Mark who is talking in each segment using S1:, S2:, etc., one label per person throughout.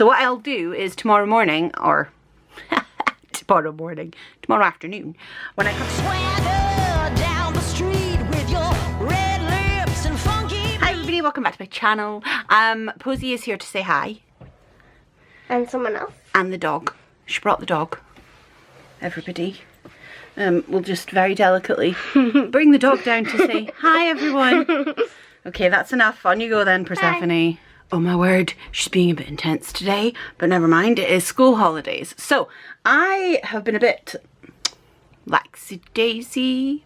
S1: So what I'll do is tomorrow morning, or tomorrow afternoon, when I come
S2: Swagger down the street with your red lips and funky.
S1: Hi everybody, welcome back to my channel. Posy is here to say hi.
S3: And someone else.
S1: And the dog. She brought the dog. Everybody. We'll just very delicately bring the dog down to say hi everyone. Okay, that's enough. On you go then, Persephone. Hi. Oh my word, she's being a bit intense today, but never mind, it is school holidays. So, I have been a bit lackadaisy,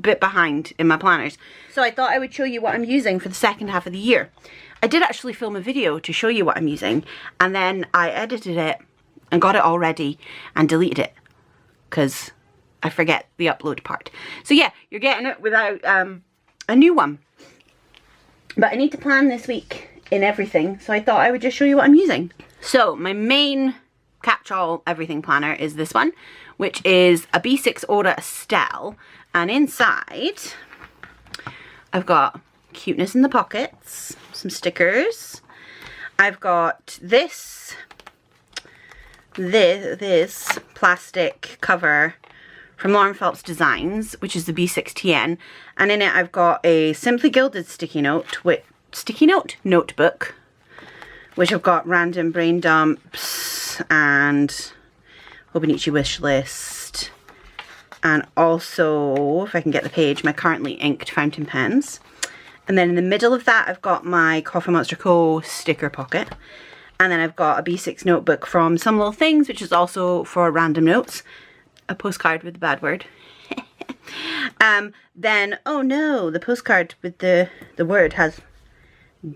S1: bit behind in my planners. So I thought I would show you what I'm using for the second half of the year. I did actually film a video to show you what I'm using, and then I edited it and got it all ready and deleted it because I forget the upload part. So yeah, you're getting it without a new one. But I need to plan this week in everything, so I thought I would just show you what I'm using. So my main catch-all everything planner is this one, which is a B6 Aura Estelle, and inside I've got cuteness in the pockets, some stickers. I've got this plastic cover from Phelps Designs, which is the B6 TN, and in it I've got a Simply Gilded sticky note notebook, which I've got random brain dumps and Hobonichi wish list, and also, if I can get the page, my currently inked fountain pens. And then in the middle of that I've got my Monsterz Co sticker pocket, and then I've got a B6 notebook from Some Little Things, which is also for random notes. A postcard with the bad word. Then, oh no, the postcard with the word has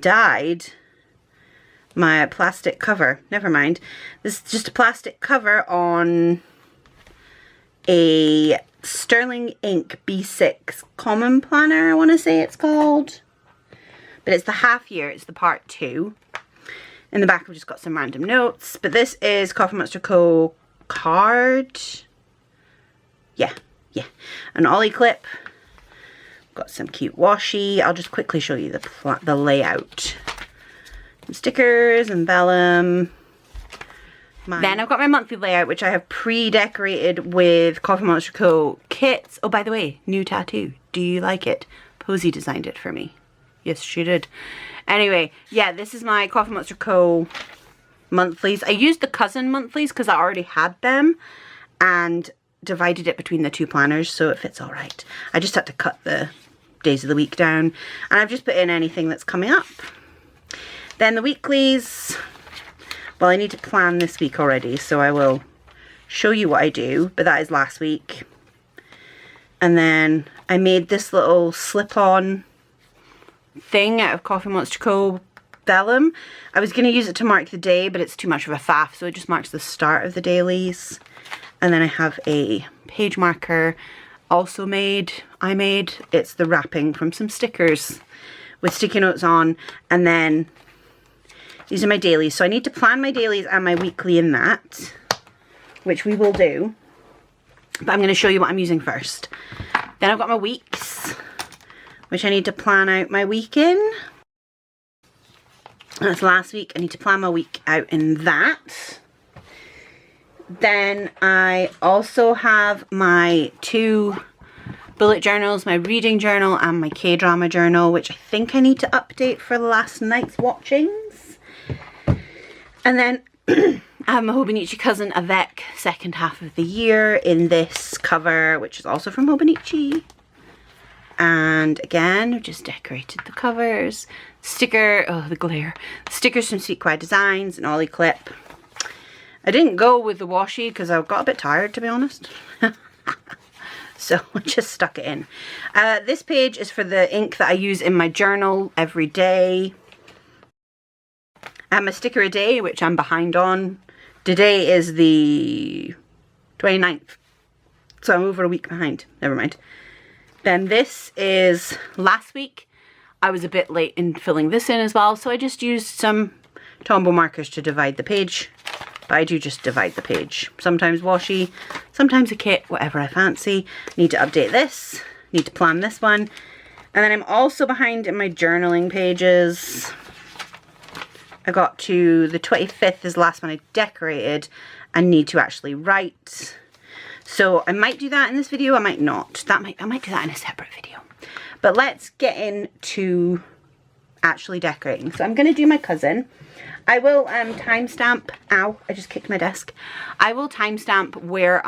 S1: dyed my plastic cover. Never mind. This is just a plastic cover on a Sterling Ink B6 Common Planner, I want to say it's called. But it's the half year, it's the part 2. In the back I've just got some random notes. But this is Monsterz Co card. Yeah, an ollie clip. Got some cute washi. I'll just quickly show you the layout. Some stickers and vellum. Then I've got my monthly layout, which I have pre-decorated with Monsterz Co kits. Oh, by the way, new tattoo. Do you like it? Posy designed it for me. Yes, she did. Anyway, yeah, this is my Monsterz Co monthlies. I used the cousin monthlies because I already had them, and divided it between the two planners, so it fits all right. I just had to cut the days of the week down, and I've just put in anything that's coming up. Then the weeklies, well, I need to plan this week already, so I will show you what I do, but that is last week. And then I made this little slip-on thing out of Monsterz Co vellum. I was going to use it to mark the day, but it's too much of a faff, so it just marks the start of the dailies. And then I have a page marker also I made. It's the wrapping from some stickers with sticky notes on. And then these are my dailies. So I need to plan my dailies and my weekly in that, which we will do. But I'm going to show you what I'm using first. Then I've got my weeks, which I need to plan out my week in. That's last week. I need to plan my week out in that. Then I also have my 2 bullet journals, my reading journal and my K-drama journal, which I think I need to update for last night's watchings. And then I have my Hobonichi cousin Avec second half of the year in this cover, which is also from Hobonichi. And again, I've just decorated the covers. Sticker, oh the glare. Stickers from Sweet Kawaii Designs, an ollie clip. I didn't go with the washi because I got a bit tired, to be honest. So I just stuck it in. This page is for the ink that I use in my journal every day. And my sticker a day, which I'm behind on. Today is the 29th. So I'm over a week behind. Never mind. Then this is last week. I was a bit late in filling this in as well. So I just used some Tombow markers to divide the page. But I do just divide the page. Sometimes washi, sometimes a kit, whatever I fancy. Need to update this. Need to plan this one. And then I'm also behind in my journaling pages. I got to the 25th is the last one I decorated and need to actually write. So I might do that in this video, I might not. I might do that in a separate video. But let's get into actually decorating. So I'm going to do my cousin. I will timestamp, ow, I just kicked my desk. I will timestamp where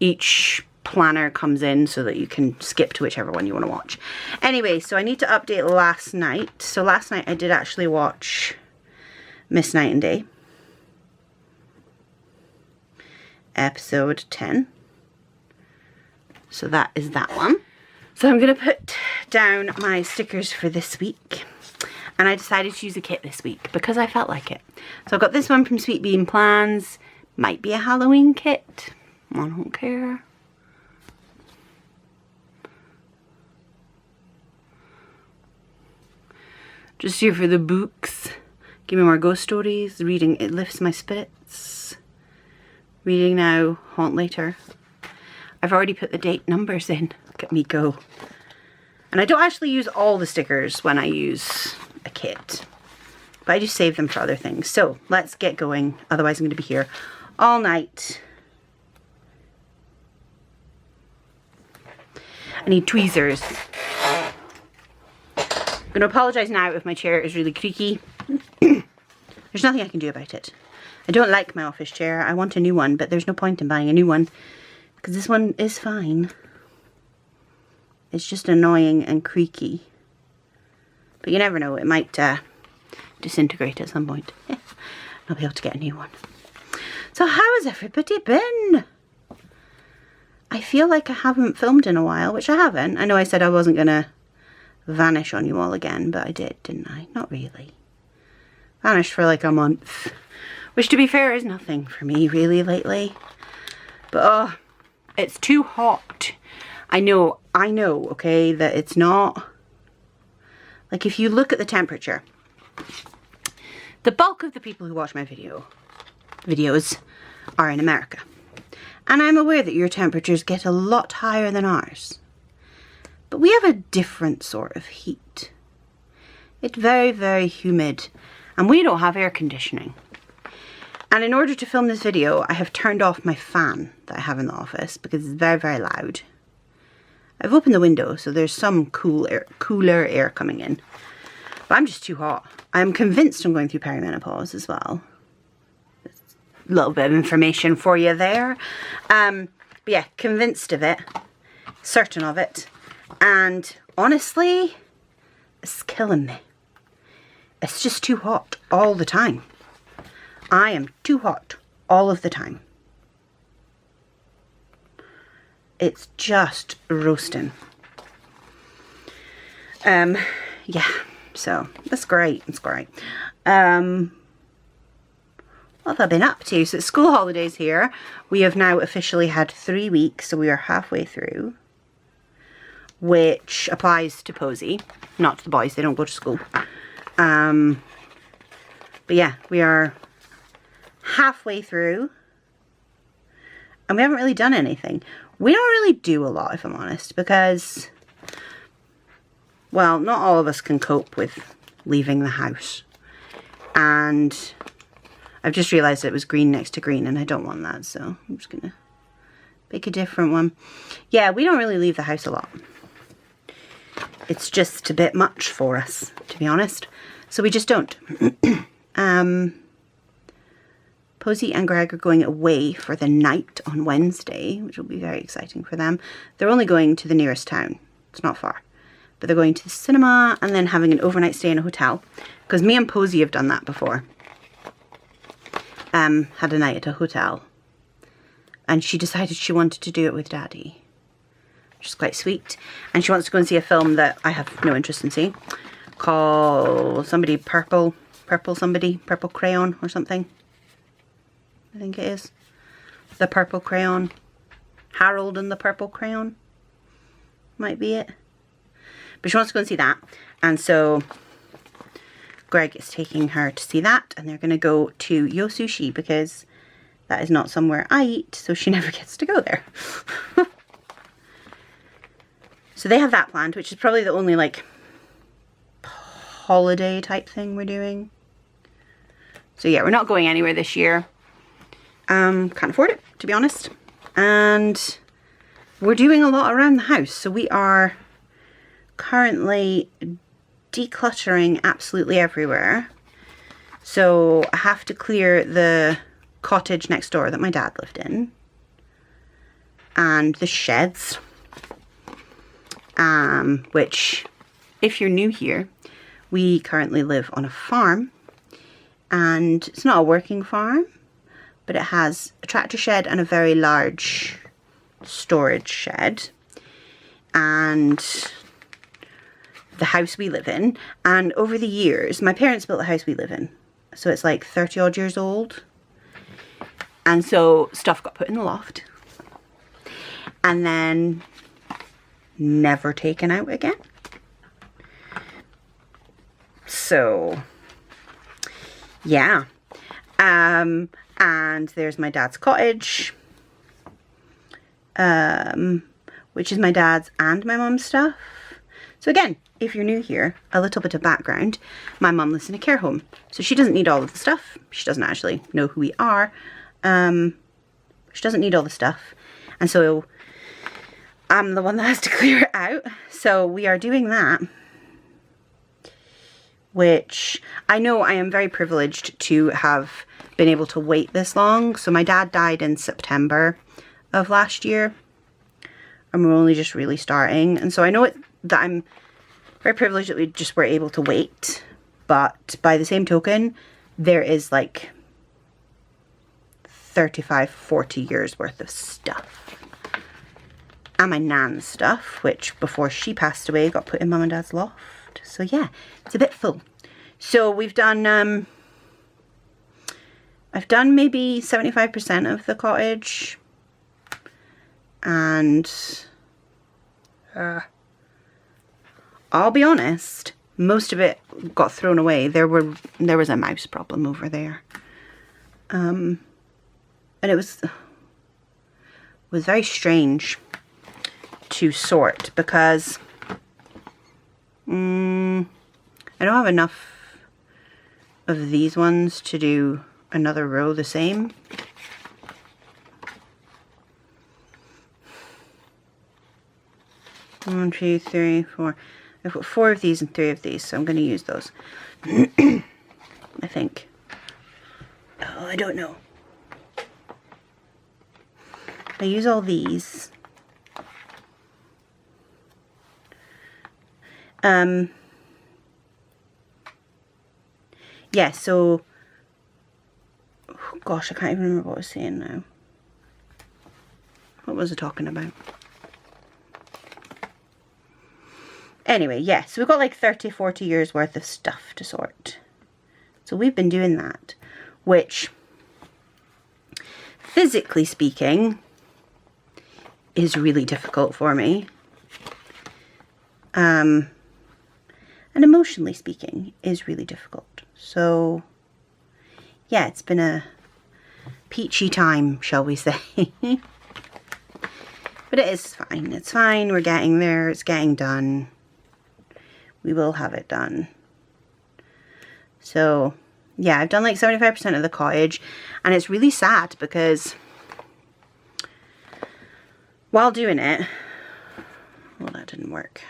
S1: each planner comes in so that you can skip to whichever one you want to watch. Anyway, so I need to update last night. So last night I did actually watch Miss Night and Day. Episode 10. So that is that one. So I'm going to put down my stickers for this week. And I decided to use a kit this week because I felt like it. So I've got this one from Sweet Bean Plans. Might be a Halloween kit. I don't care. Just here for the books. Give me more ghost stories. Reading, it lifts my spirits. Reading now, haunt later. I've already put the date numbers in. Look at me go. And I don't actually use all the stickers when I use a kit. But I just save them for other things. So let's get going. Otherwise I'm going to be here all night. I need tweezers. I'm going to apologise now if my chair is really creaky. There's nothing I can do about it. I don't like my office chair. I want a new one, but there's no point in buying a new one because this one is fine. It's just annoying and creaky. But you never know, it might disintegrate at some point. I'll be able to get a new one. So how has everybody been? I feel like I haven't filmed in a while, which I haven't. I know I said I wasn't going to vanish on you all again, but I did, didn't I? Not really. Vanished for like a month. Which, to be fair, is nothing for me really lately. But oh, it's too hot. I know, okay, that it's not. Like, if you look at the temperature, the bulk of the people who watch my videos are in America. And I'm aware that your temperatures get a lot higher than ours. But we have a different sort of heat. It's very, very humid. And we don't have air conditioning. And in order to film this video, I have turned off my fan that I have in the office because it's very, very loud. I've opened the window, so there's some cooler air coming in. But I'm just too hot. I'm convinced I'm going through perimenopause as well. A little bit of information for you there. But yeah, convinced of it. Certain of it. And honestly, it's killing me. It's just too hot all the time. I am too hot all of the time. It's just roasting. Yeah, so that's great. It's great. What have I been up to? So it's school holidays here. We have now officially had 3 weeks, so we are halfway through. Which applies to Posey, not to the boys. They don't go to school. But yeah, we are halfway through. And we haven't really done anything. We don't really do a lot, if I'm honest, because, well, not all of us can cope with leaving the house. And I've just realised it was green next to green, and I don't want that, so I'm just going to pick a different one. Yeah, we don't really leave the house a lot. It's just a bit much for us, to be honest. So we just don't. Posey and Greg are going away for the night on Wednesday, which will be very exciting for them. They're only going to the nearest town. It's not far. But they're going to the cinema and then having an overnight stay in a hotel. Because me and Posey have done that before. Had a night at a hotel. And she decided she wanted to do it with Daddy. Which is quite sweet. And she wants to go and see a film that I have no interest in seeing. Called somebody Purple Crayon or something. I think it is. The Purple Crayon. Harold and the Purple Crayon. Might be it. But she wants to go and see that. And so Greg is taking her to see that. And they're going to go to Yo Sushi because that is not somewhere I eat. So she never gets to go there. So they have that planned, which is probably the only like holiday type thing we're doing. So yeah, we're not going anywhere this year. Can't afford it, to be honest. And we're doing a lot around the house. So we are currently decluttering absolutely everywhere. So I have to clear the cottage next door that my dad lived in. And the sheds. Which, if you're new here, we currently live on a farm. And it's not a working farm, but it has a tractor shed and a very large storage shed. And the house we live in. And over the years, my parents built the house we live in. So it's like 30 odd years old. And so stuff got put in the loft. And then never taken out again. So yeah. And there's my dad's cottage. Which is my dad's and my mum's stuff. So again, if you're new here, a little bit of background. My mum lives in a care home. So she doesn't need all of the stuff. She doesn't actually know who we are. She doesn't need all the stuff. And so I'm the one that has to clear it out. So we are doing that. Which I know I am very privileged to have been able to wait this long. So my dad died in September of last year. And we're only just really starting. And so I know that I'm very privileged that we just were able to wait. But by the same token, there is like 35, 40 years worth of stuff. And my nan's stuff, which before she passed away got put in mum and dad's loft. So yeah, it's a bit full. So we've done, I've done maybe 75% of the cottage. And I'll be honest, most of it got thrown away. There was a mouse problem over there. And it was very strange to sort because I don't have enough of these ones to do another row the same. One, two, three, four. I've got 4 of these and 3 of these, so I'm going to use those. I think. Oh, I don't know. I use all these. Yeah, so oh gosh, I can't even remember what I was saying now. What was I talking about? Anyway, yeah, so we've got like 30, 40 years worth of stuff to sort. So we've been doing that, which, physically speaking, is really difficult for me. And emotionally speaking, is really difficult. So, yeah, it's been a peachy time, shall we say. But it is fine. It's fine. We're getting there. It's getting done. We will have it done. So, yeah, I've done like 75% of the cottage. And it's really sad because while doing it... Well, that didn't work.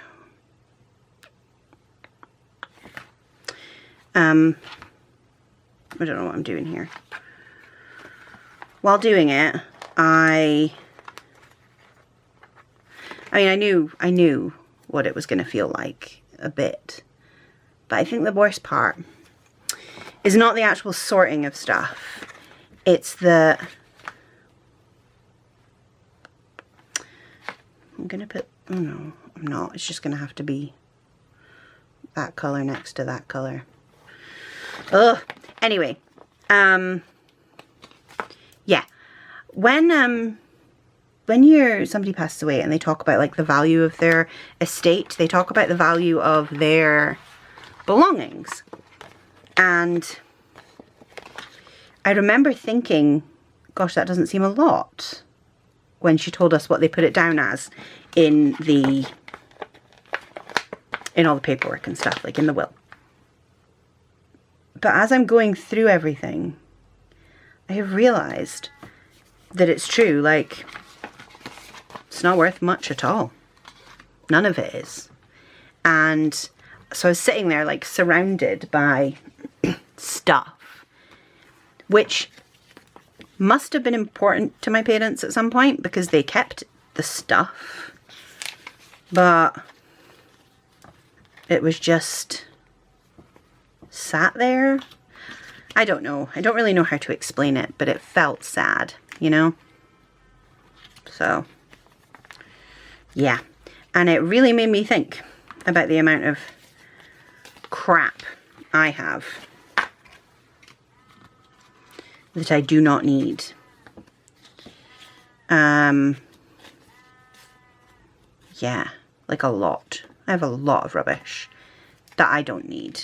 S1: I don't know what I'm doing here. While doing it, I mean, I knew what it was going to feel like a bit. But I think the worst part is not the actual sorting of stuff. It's the... I'm going to put... Oh no, I'm not. It's just going to have to be that colour next to that colour. Ugh. Anyway, yeah. When somebody passes away and they talk about like the value of their estate, they talk about the value of their belongings. And I remember thinking, gosh, that doesn't seem a lot, when she told us what they put it down as in all the paperwork and stuff, like in the will. But as I'm going through everything, I have realised that it's true. Like, it's not worth much at all. None of it is. And so I was sitting there like surrounded by stuff, which must have been important to my parents at some point because they kept the stuff. But it was just sat there. I don't know. I don't really know how to explain it, but it felt sad, you know? So, yeah. And it really made me think about the amount of crap I have that I do not need. Yeah, like a lot. I have a lot of rubbish that I don't need.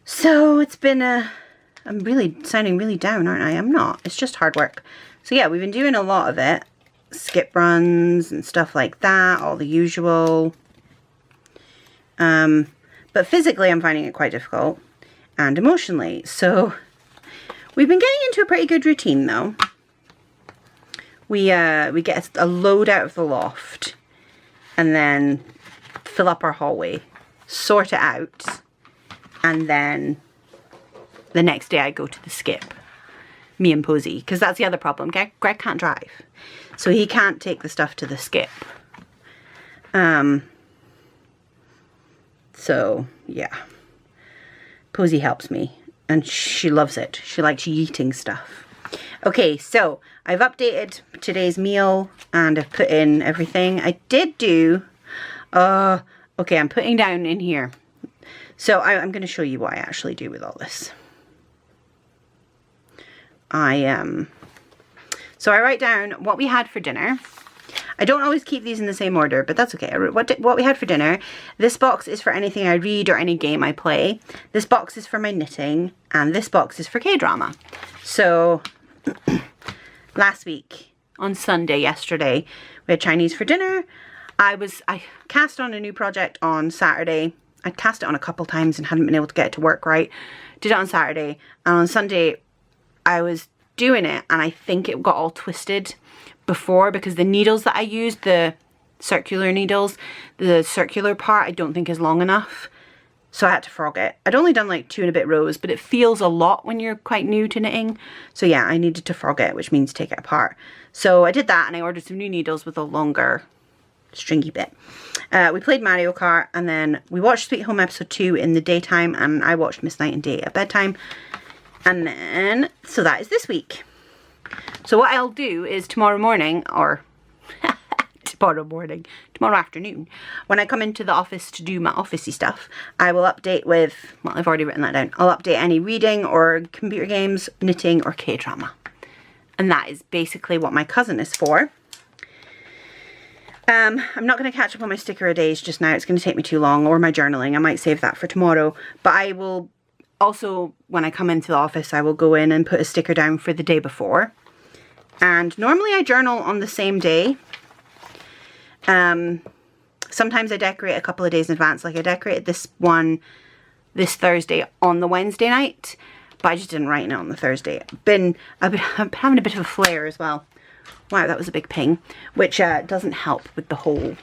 S1: So it's been I'm really sounding really down, aren't I? I'm not. It's just hard work. So yeah, we've been doing a lot of it. Skip runs and stuff like that, all the usual. But physically I'm finding it quite difficult, and emotionally. So we've been getting into a pretty good routine though. We get a load out of the loft and then fill up our hallway, sort it out, and then the next day I go to the skip. Me and Posey, because that's the other problem. Greg can't drive, so he can't take the stuff to the skip. So yeah, Posey helps me and she loves it. She likes yeeting stuff. Okay, so I've updated today's meal and I've put in everything. I did do, okay, I'm putting down in here. So I'm going to show you what I actually do with all this. So I write down what we had for dinner. I don't always keep these in the same order, but that's okay. What we had for dinner. This box is for anything I read or any game I play. This box is for my knitting, and this box is for K-drama. So last week, on Sunday, yesterday, we had Chinese for dinner. I cast on a new project on Saturday. I cast it on a couple times and hadn't been able to get it to work right. Did it on Saturday, and on Sunday I was doing it and I think it got all twisted before because the needles that I used, the circular needles, the circular part I don't think is long enough. So I had to frog it. I'd only done like 2 and a bit rows, but it feels a lot when you're quite new to knitting. So yeah, I needed to frog it, which means take it apart. So I did that and I ordered some new needles with a longer stringy bit. We played Mario Kart and then we watched Sweet Home episode 2 in the daytime and I watched Miss Night and Day at bedtime. And then, so that is this week. So what I'll do is tomorrow morning, or tomorrow afternoon, when I come into the office to do my officey stuff, I will update with, well, I've already written that down. I'll update any reading or computer games, knitting or K-drama. And that is basically what my cousin is for. I'm not going to catch up on my sticker a days just now. It's going to take me too long, or my journaling. I might save that for tomorrow. But I will also, when I come into the office, I will go in and put a sticker down for the day before. And normally I journal on the same day. Sometimes I decorate a couple of days in advance. Like I decorated this one this Thursday on the Wednesday night, but I just didn't write it on the Thursday. I've been having a bit of a flare as well. Wow, that was a big ping, which doesn't help with the whole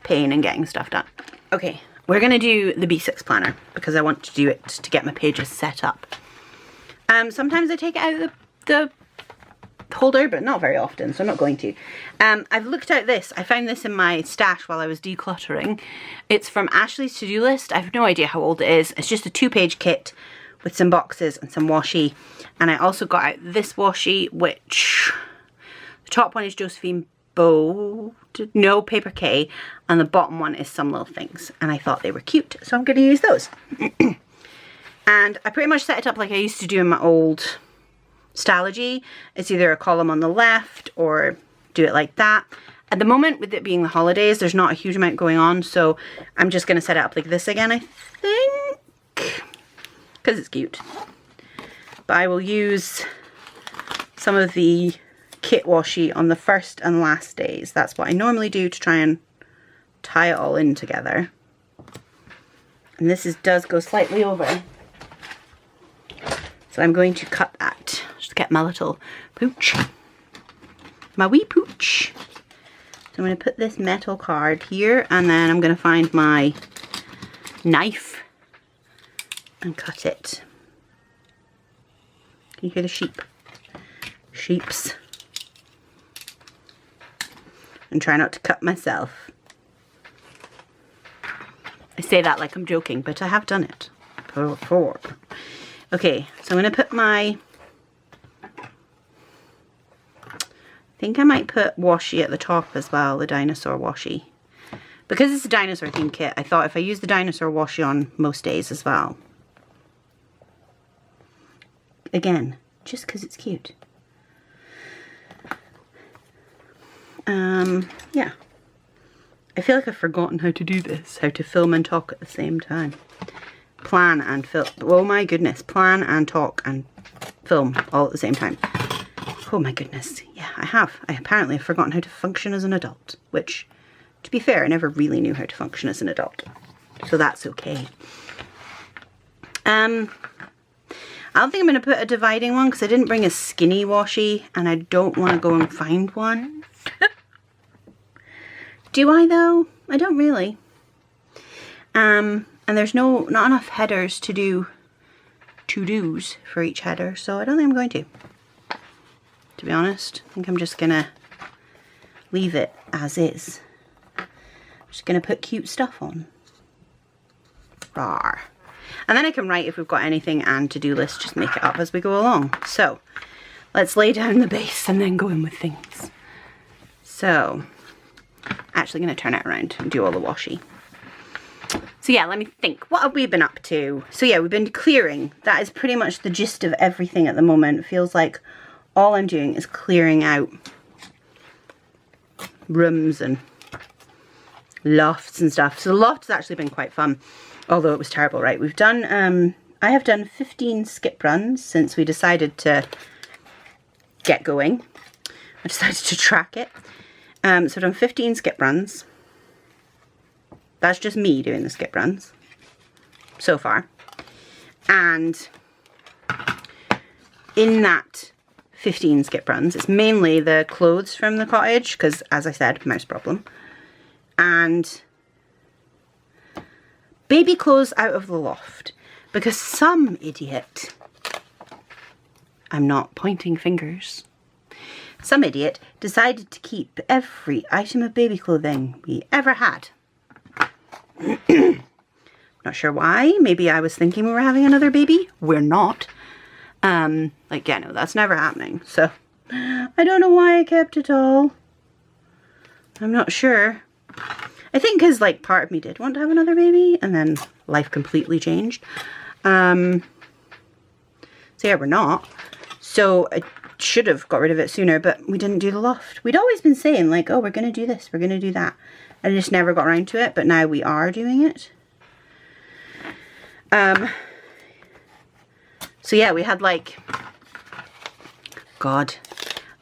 S1: pain and getting stuff done. Okay, we're going to do the B6 planner because I want to do it to get my pages set up. Sometimes I take it out of the holder, but not very often, so I'm not going to. I've looked at this. I found this in my stash while I was decluttering. It's from Ashley's to-do list. I have no idea how old it is. It's just a 2-page kit with some boxes and some washi. And I also got out this washi, which the top one is Josephine Bow, no, PaperKay, and the bottom one is Some Little Things. And I thought they were cute, so I'm going to use those. And I pretty much set it up like I used to do in my old Stylogy. It's either a column on the left or do it like that. At the moment, with it being the holidays, there's not a huge amount going on, so I'm just going to set it up like this again, I think, because it's cute. But I will use some of the kit washi on the first and last days. That's what I normally do to try and tie it all in together. And this does go slightly over. So I'm going to cut that. Just get my little pooch. My wee pooch. So I'm going to put this metal card here, and then I'm going to find my knife and cut it. Can you hear the sheep? Sheeps. And try not to cut myself. I say that like I'm joking, but I have done it before. Okay, so I'm going to put my... I think I might put washi at the top as well, the dinosaur washi. Because it's a dinosaur themed kit, I thought if I use the dinosaur washi on most days as well. Again, just because it's cute. Yeah. I feel like I've forgotten how to do this, how to film and talk at the same time. Plan and film. Oh my goodness, plan and talk and film all at the same time. Oh my goodness, yeah, I have. I apparently have forgotten how to function as an adult, which, to be fair, I never really knew how to function as an adult. So that's okay. I don't think I'm going to put a dividing one because I didn't bring a skinny washi and I don't want to go and find one. Do I though? I don't really. And there's not enough headers to do to-dos for each header, so I don't think I'm going to be honest. I think I'm just going to leave it as is. I'm just going to put cute stuff on. Rawr. And then I can write if we've got anything and to-do list, just make it up as we go along. So, let's lay down the base and then go in with things. So, actually going to turn it around and do all the washi. So yeah, let me think. What have we been up to? So yeah, we've been clearing. That is pretty much the gist of everything at the moment. It feels like all I'm doing is clearing out rooms and lofts and stuff. So the loft has actually been quite fun, although it was terrible, right? We've done, I have done 15 skip runs since we decided to get going. I decided to track it. So I've done 15 skip runs. That's just me doing the skip runs so far. And in that 15 skip runs, it's mainly the clothes from the cottage, because as I said, mouse problem. And baby clothes out of the loft, because some idiot, I'm not pointing fingers, some idiot decided to keep every item of baby clothing we ever had. Not sure why. Maybe I was thinking we were having another baby. We're not. Like, yeah, no, that's never happening. So, I don't know why I kept it all. I'm not sure. I think because, like, part of me did want to have another baby, and then life completely changed. So, yeah, we're not. So, I should have got rid of it sooner, but we didn't do the loft. We'd always been saying, like, oh, we're going to do this, we're going to do that. I just never got around to it, but now we are doing it. So yeah, we had like, God,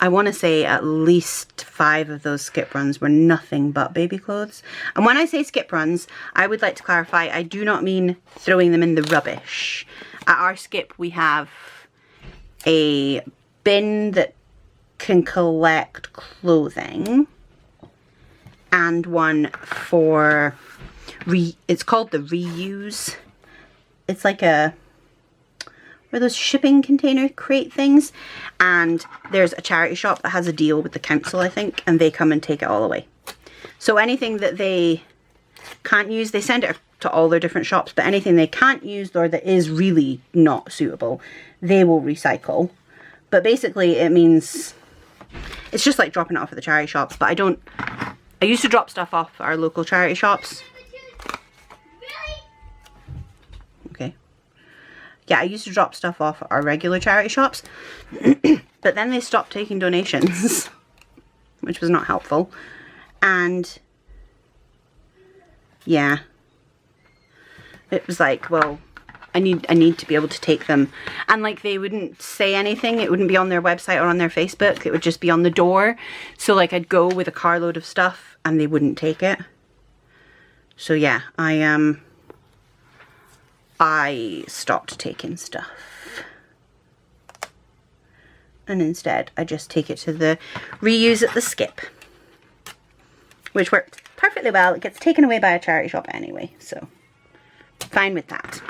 S1: I want to say at least 5 of those skip runs were nothing but baby clothes. And when I say skip runs, I would like to clarify, I do not mean throwing them in the rubbish. At our skip, we have a bin that can collect clothing, and one for, it's called the reuse. It's like a, what are those shipping container crate things? And there's a charity shop that has a deal with the council, I think, and they come and take it all away. So anything that they can't use, they send it to all their different shops, but anything they can't use or that is really not suitable, they will recycle. But basically it means, it's just like dropping it off at the charity shops, but I used to drop stuff off at our local charity shops. Okay. Yeah, I used to drop stuff off at our regular charity shops. But then they stopped taking donations, which was not helpful. And yeah, it was like, well, I need to be able to take them. And like, they wouldn't say anything. It wouldn't be on their website or on their Facebook. It would just be on the door. So like, I'd go with a carload of stuff and they wouldn't take it. So yeah, I I stopped taking stuff. And instead, I just take it to the reuse at the skip. Which works perfectly well. It gets taken away by a charity shop anyway, so fine with that.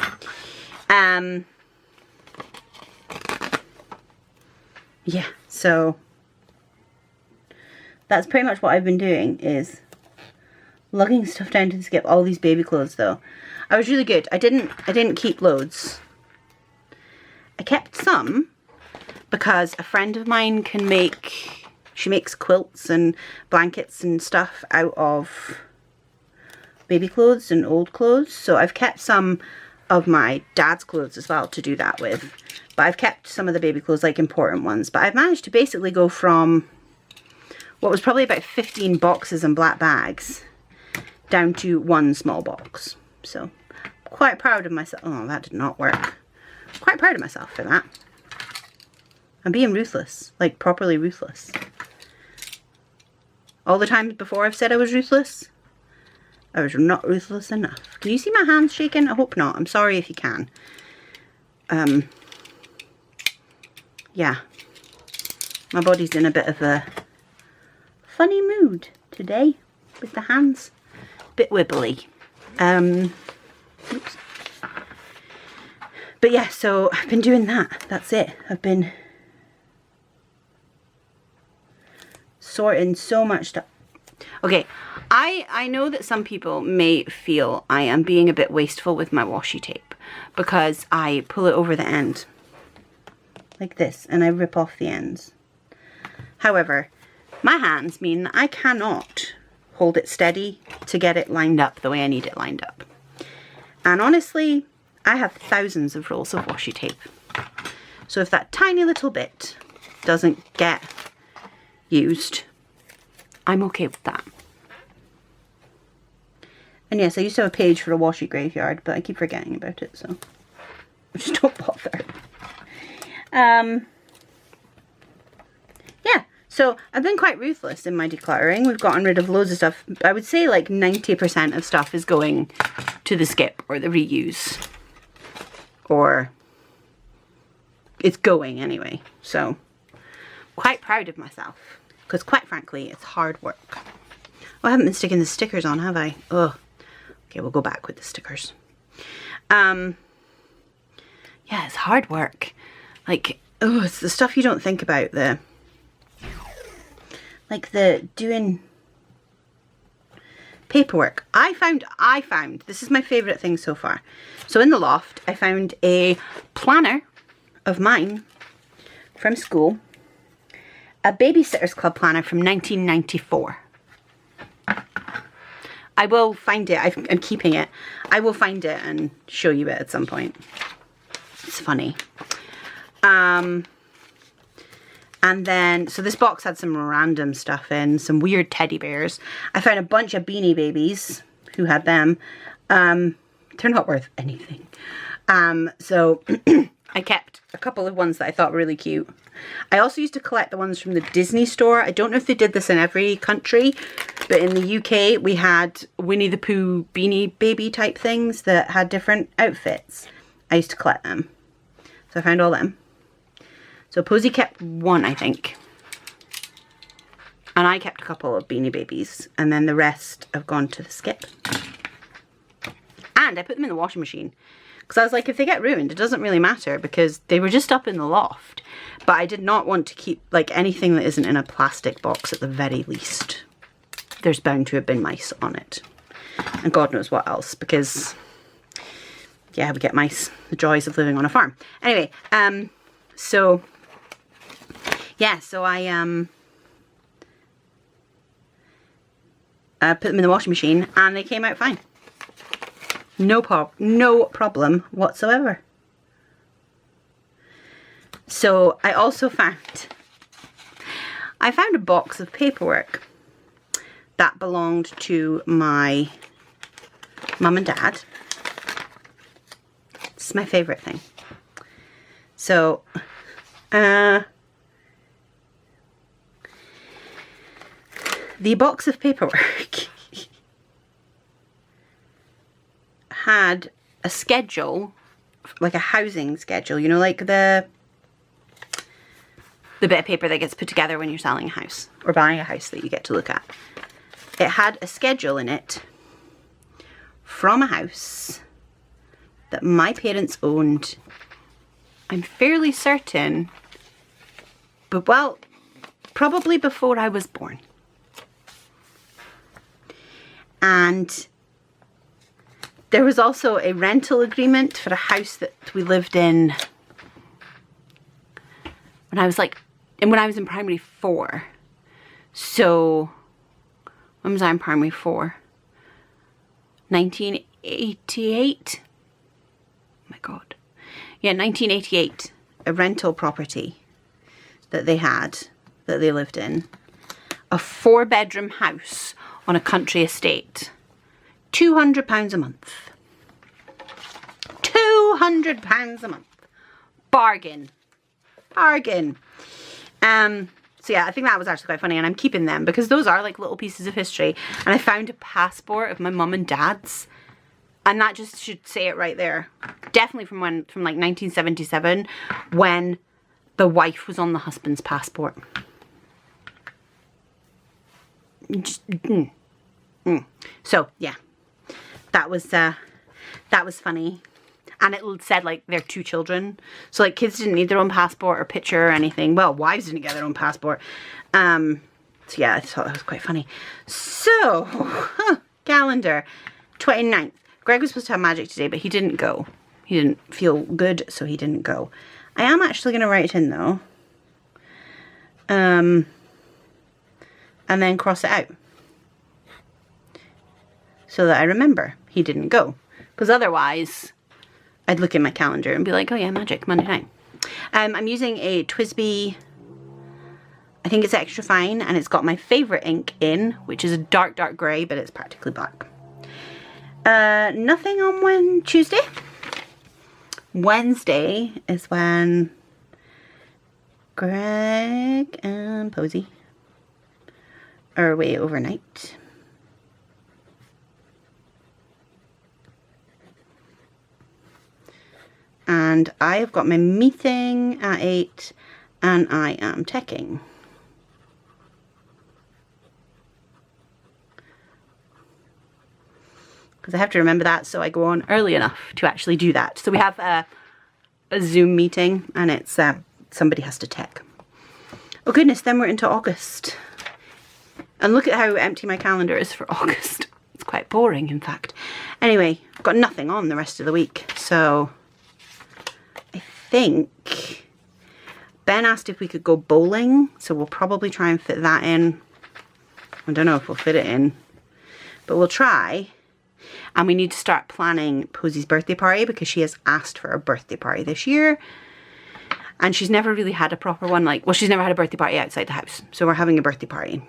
S1: Yeah, so that's pretty much what I've been doing, is lugging stuff down to the skip. All these baby clothes though. I was really good. I didn't keep loads. I kept some because a friend of mine she makes quilts and blankets and stuff out of baby clothes and old clothes. So I've kept some of my dad's clothes as well to do that with. But I've kept some of the baby clothes, like important ones. But I've managed to basically go from what was probably about 15 boxes and black bags down to one small box. So quite proud of myself. Oh, that did not work. Quite proud of myself for that. I'm being ruthless, like properly ruthless. All the times before I've said I was ruthless, I was not ruthless enough. Can you see my hands shaking? I hope not. I'm sorry if you can. Yeah. My body's in a bit of a funny mood today with the hands. Bit wibbly. Oops. But yeah, so I've been doing that. That's it. I've been sorting so much stuff. Okay, I know that some people may feel I am being a bit wasteful with my washi tape because I pull it over the end like this and I rip off the ends. However, my hands mean that I cannot hold it steady to get it lined up the way I need it lined up. And honestly, I have thousands of rolls of washi tape. So if that tiny little bit doesn't get used, I'm okay with that. And yes, I used to have a page for a washi graveyard, but I keep forgetting about it, so I just don't bother. Yeah, so I've been quite ruthless in my decluttering. We've gotten rid of loads of stuff. I would say like 90% of stuff is going to the skip or the reuse. Or it's going anyway. So quite proud of myself. Because quite frankly, it's hard work. Oh, I haven't been sticking the stickers on, have I? Ugh. Okay, we'll go back with the stickers. Yeah, it's hard work. Like, oh, it's the stuff you don't think about. Like the doing paperwork. I found, this is my favourite thing so far. So in the loft, I found a planner of mine from school. A Babysitter's Club planner from 1994. I will find it. I'm keeping it. I will find it and show you it at some point. It's funny. And then, so this box had some random stuff in, some weird teddy bears. I found a bunch of Beanie Babies. Who had them? They're not worth anything. So I kept a couple of ones that I thought were really cute. I also used to collect the ones from the Disney store. I don't know if they did this in every country, but in the UK we had Winnie the Pooh Beanie Baby type things that had different outfits. I used to collect them. So I found all them. So Posy kept one, I think. And I kept a couple of Beanie Babies. And then the rest have gone to the skip. And I put them in the washing machine. Because I was like, if they get ruined, it doesn't really matter. Because they were just up in the loft. But I did not want to keep, like, anything that isn't in a plastic box at the very least. There's bound to have been mice on it. And God knows what else. Because, yeah, we get mice. The joys of living on a farm. Anyway, so... yeah, so I put them in the washing machine and they came out fine. No problem whatsoever. So I also found a box of paperwork that belonged to my mum and dad. It's my favourite thing. So, the box of paperwork had a schedule like a housing schedule, you know, like the bit of paper that gets put together when you're selling a house or buying a house that you get to look at. It had a schedule in it from a house that my parents owned. I'm fairly certain, but well, probably before I was born. And there was also a rental agreement for a house that we lived in when I was in primary 4. So, when was I in primary 4? 1988? Oh my God. Yeah, 1988. A rental property that they had, that they lived in. A 4-bedroom house on a country estate. £200 a month. £200 a month. Bargain. Bargain. So yeah, I think that was actually quite funny, and I'm keeping them because those are like little pieces of history. And I found a passport of my mum and dad's, and that just should say it right there. Definitely from like 1977, when the wife was on the husband's passport. So yeah, that was funny. And it said like their 2 children. So like kids didn't need their own passport or picture or anything. Well, wives didn't get their own passport. So yeah, I thought that was quite funny. So, calendar, 29th. Greg was supposed to have magic today, but he didn't go. He didn't feel good, so he didn't go. I am actually going to write it in though. And then cross it out. So that I remember he didn't go. Because otherwise, I'd look in my calendar and be like, oh yeah, magic, Monday night. I'm using a TWSBI, I think it's extra fine, and it's got my favourite ink in, which is a dark, dark grey, but it's practically black. Nothing on Tuesday. Wednesday is when Greg and Posey are away overnight. And I have got my meeting at 8 and I am teching. Because I have to remember that so I go on early enough to actually do that. So we have a Zoom meeting and it's somebody has to tech. Oh goodness, then we're into August. And look at how empty my calendar is for August. It's quite boring, in fact. Anyway, I've got nothing on the rest of the week, so I think Ben asked if we could go bowling, so we'll probably try and fit that in. I don't know if we'll fit it in, but we'll try. And we need to start planning Posey's birthday party because she has asked for a birthday party this year. And she's never really had a proper one, like, well, she's never had a birthday party outside the house. So we're having a birthday party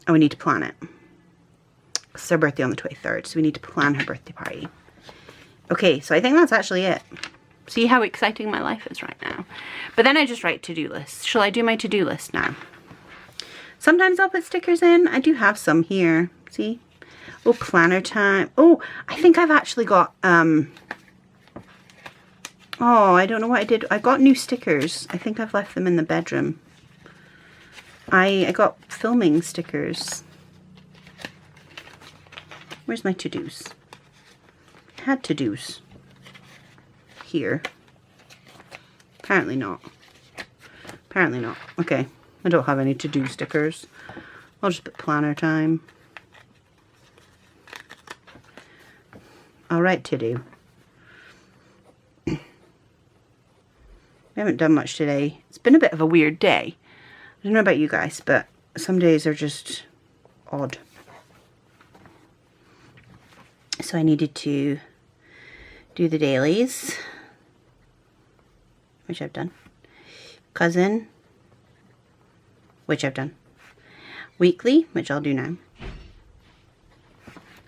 S1: and we need to plan it. It's her birthday on the 23rd, so we need to plan her birthday party. Okay, so I think that's actually it. See how exciting my life is right now. But then I just write to-do lists. Shall I do my to-do list now? Sometimes I'll put stickers in. I do have some here. See? Oh, planner time. Oh, I think I've actually got, oh, I don't know what I did. I got new stickers. I think I've left them in the bedroom. I got filming stickers. Where's my to-dos? I had to-dos. Here. Apparently not. Apparently not. Okay. I don't have any to-do stickers. I'll just put planner time. All right, to-do. We haven't done much today. It's been a bit of a weird day. I don't know about you guys, but some days are just odd. So I needed to do the dailies, which I've done. Cousin, which I've done. Weekly, which I'll do now.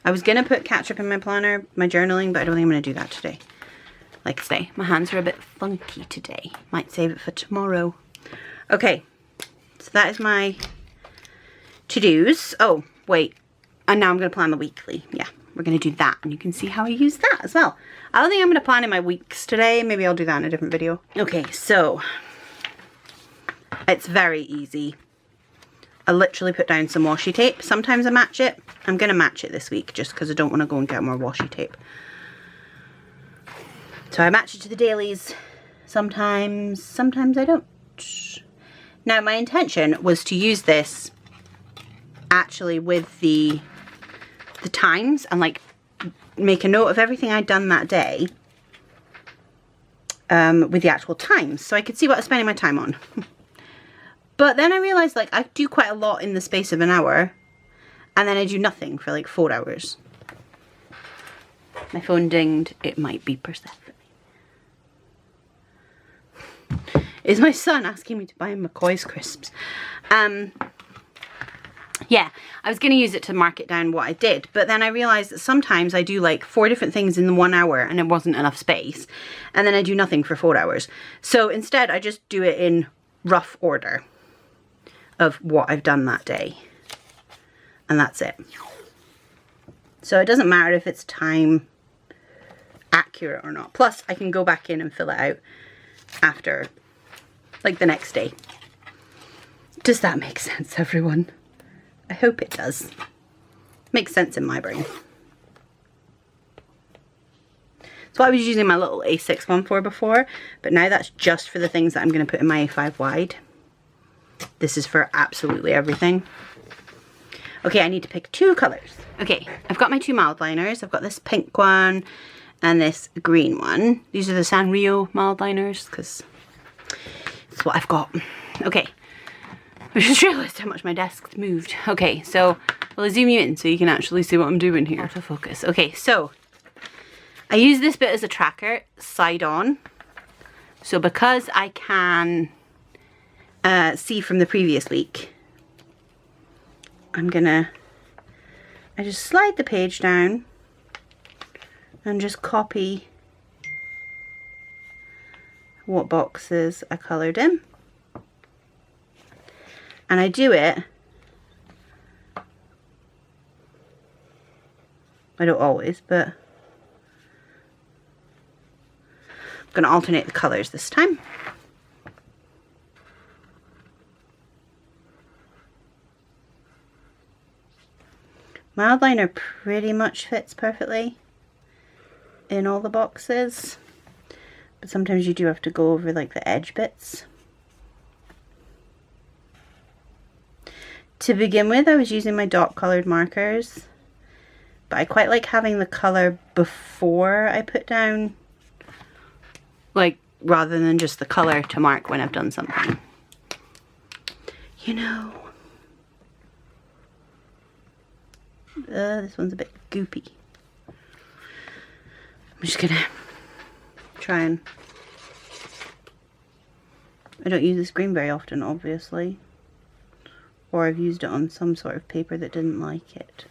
S1: I was going to put catch-up in my planner, my journaling, but I don't think I'm going to do that today. Like I say, my hands are a bit funky today. Might save it for tomorrow. Okay, so that is my to-dos. Oh, wait. And now I'm going to plan the weekly. Yeah, we're going to do that, and you can see how I use that as well. I don't think I'm going to plan in my weeks today. Maybe I'll do that in a different video. Okay, so it's very easy. I literally put down some washi tape. Sometimes I match it. I'm going to match it this week just because I don't want to go and get more washi tape. So I match it to the dailies. Sometimes I don't. Now my intention was to use this actually with the times and like make a note of everything I'd done that day with the actual times so I could see what I was spending my time on. But then I realized like I do quite a lot in the space of an hour and then I do nothing for like 4 hours. My phone dinged. It might be Persephone. Is my son asking me to buy him McCoy's crisps? Yeah, I was going to use it to mark it down what I did, but then I realized that sometimes I do like 4 different things in 1 hour and it wasn't enough space, and then I do nothing for 4 hours. So instead I just do it in rough order of what I've done that day, and that's it. So it doesn't matter if it's time accurate or not. Plus I can go back in and fill it out after, like the next day. Does that make sense, everyone? I hope it does. Makes sense in my brain. That's what I was using my little A6 one for before, but now that's just for the things that I'm going to put in my A5 wide. This is for absolutely everything. Okay, I need to pick 2 colors. Okay, I've got my 2 mild liners. I've got this pink one and this green one. These are the Sanrio mild liners because it's what I've got. Okay. I just realised how much my desk moved. Okay, so I'll zoom you in so you can actually see what I'm doing here. To focus. Okay, so I use this bit as a tracker, side on. So because I can see from the previous week, I just slide the page down and just copy what boxes I coloured in. And I do it, I don't always, but I'm going to alternate the colours this time. My outliner pretty much fits perfectly in all the boxes, but sometimes you do have to go over like the edge bits. To begin with, I was using my dot coloured markers, but I quite like having the colour before I put down, like, rather than just the colour to mark when I've done something. You know. This one's a bit goopy. I'm just gonna try and... I don't use this green very often, obviously. Or I've used it on some sort of paper that didn't like it.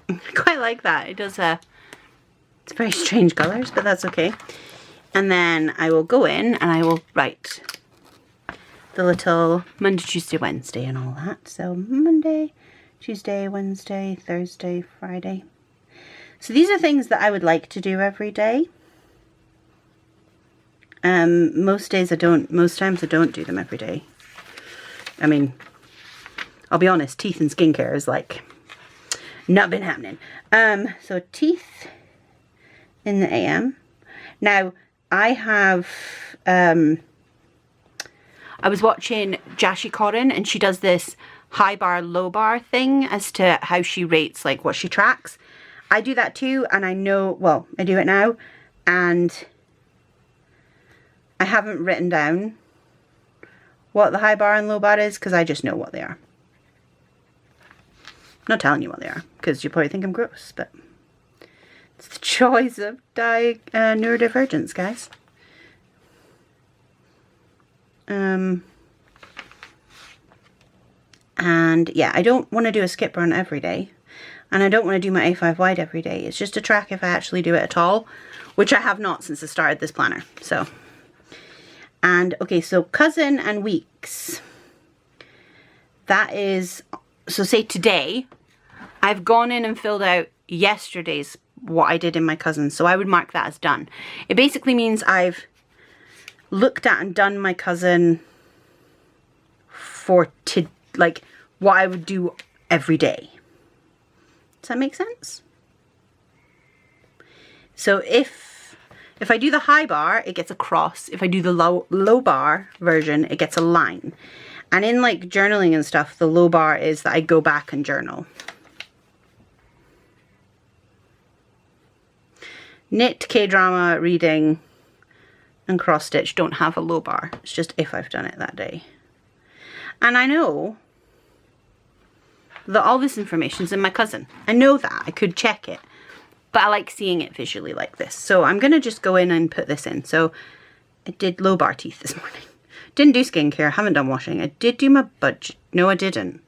S1: I quite like that. It does it's very strange colours, but that's okay. And then I will go in and I will write the little Monday, Tuesday, Wednesday and all that. So Monday, Tuesday, Wednesday, Thursday, Friday. So these are things that I would like to do every day. Most times I don't do them every day. I mean, I'll be honest, teeth and skincare is like not been happening. So teeth in the AM. Now I have I was watching Jashi Corin and she does this high bar low bar thing as to how she rates like what she tracks. I do that too, and I know, well, I do it now, and I haven't written down what the high bar and low bar is because I just know what they are. I'm not telling you what they are because you probably think I'm gross, but it's the joys of neurodivergence, guys. And yeah, I don't want to do a skip run every day, and I don't want to do my A5 wide every day. It's just a track if I actually do it at all, which I have not since I started this planner. So, and okay, so cousin and weeks. that is, so say today, I've gone in and filled out yesterday's, what I did in my cousin. So I would mark that as done. It basically means I've looked at and done my cousin for, like, what I would do every day. Does that make sense? So if I do the high bar, it gets a cross. If I do the low bar version, it gets a line. And in like journaling and stuff, the low bar is that I go back and journal. Knit, K-drama, reading, and cross stitch don't have a low bar. It's just if I've done it that day. And I know that all this information's in my cousin. I know that. I could check it. But I like seeing it visually like this. So I'm going to just go in and put this in. So I did low bar teeth this morning. Didn't do skincare. Haven't done washing. I did do my budget. No, I didn't.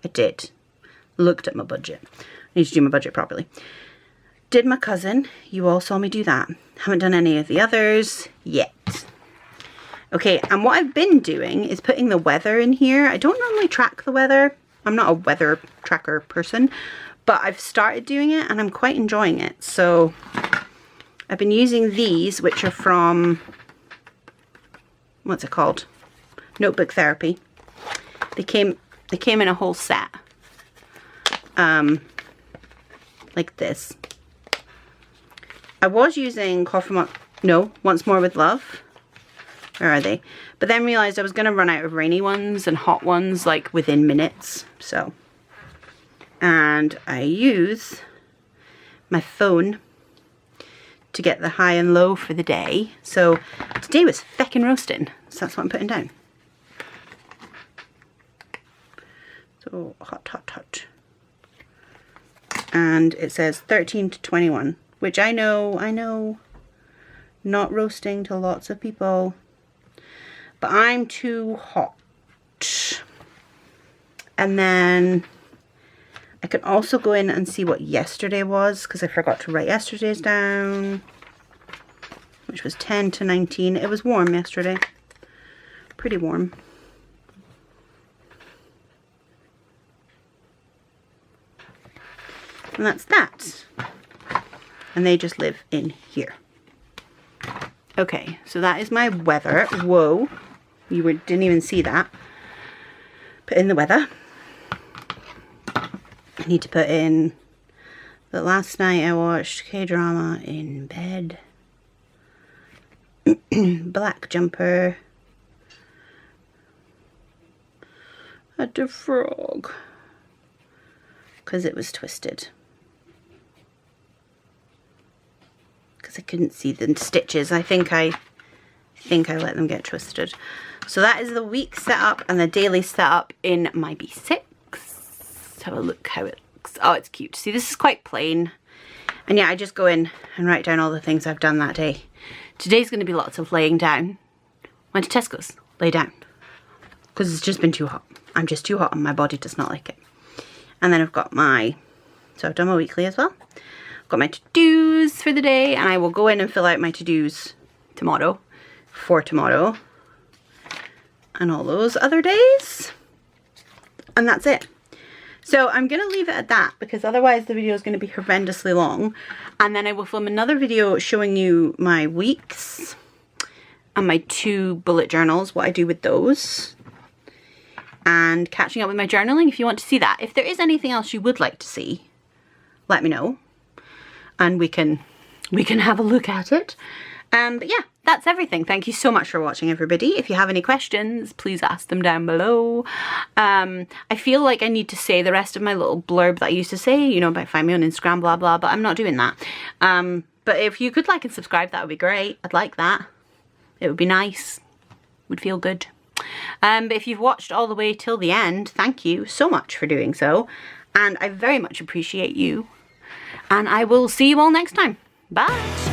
S1: I did. Looked at my budget. I need to do my budget properly. Did my cousin. You all saw me do that. Haven't done any of the others yet. Okay, and what I've been doing is putting the weather in here. I don't normally track the weather. I'm not a weather tracker person. But I've started doing it and I'm quite enjoying it. So I've been using these, which are from, what's it called? Notebook Therapy. They came in a whole set. Like this. I was using Once More with Love. Where are they? But then realized I was going to run out of rainy ones and hot ones like within minutes. So. And I use my phone to get the high and low for the day. So today was feckin' roasting, so that's what I'm putting down. So hot, hot, hot. And it says 13 to 21, which I know, not roasting to lots of people, but I'm too hot. And then I can also go in and see what yesterday was, because I forgot to write yesterday's down, which was 10 to 19. It was warm yesterday. Pretty warm. And that's that. And they just live in here. Okay, so that is my weather. Whoa, you didn't even see that. Put in the weather. I need to put in that last night I watched K-drama in bed. Black jumper. Had a frog. Because it was twisted. Because I couldn't see the stitches. I think I let them get twisted. So that is the week setup and the daily setup in my B6. Let's have a look how it looks. Oh, it's cute. See, this is quite plain. And yeah, I just go in and write down all the things I've done that day. Today's going to be lots of laying down. Went to Tesco's. Lay down. Because it's just been too hot. I'm just too hot and my body does not like it. And then I've got so I've done my weekly as well. I've got my to-dos for the day. And I will go in and fill out my to-dos tomorrow. For tomorrow. And all those other days. And that's it. So I'm going to leave it at that because otherwise the video is going to be horrendously long. And then I will film another video showing you my weeks and my 2 bullet journals, what I do with those. And catching up with my journaling if you want to see that. If there is anything else you would like to see, let me know. And we can have a look at it. But yeah, that's everything. Thank you so much for watching, everybody. If you have any questions, please ask them down below. I feel like I need to say the rest of my little blurb that I used to say, you know, about find me on Instagram, blah, blah, but I'm not doing that. But if you could like and subscribe, that would be great. I'd like that. It would be nice. Would feel good. But if you've watched all the way till the end, thank you so much for doing so. And I very much appreciate you. And I will see you all next time. Bye.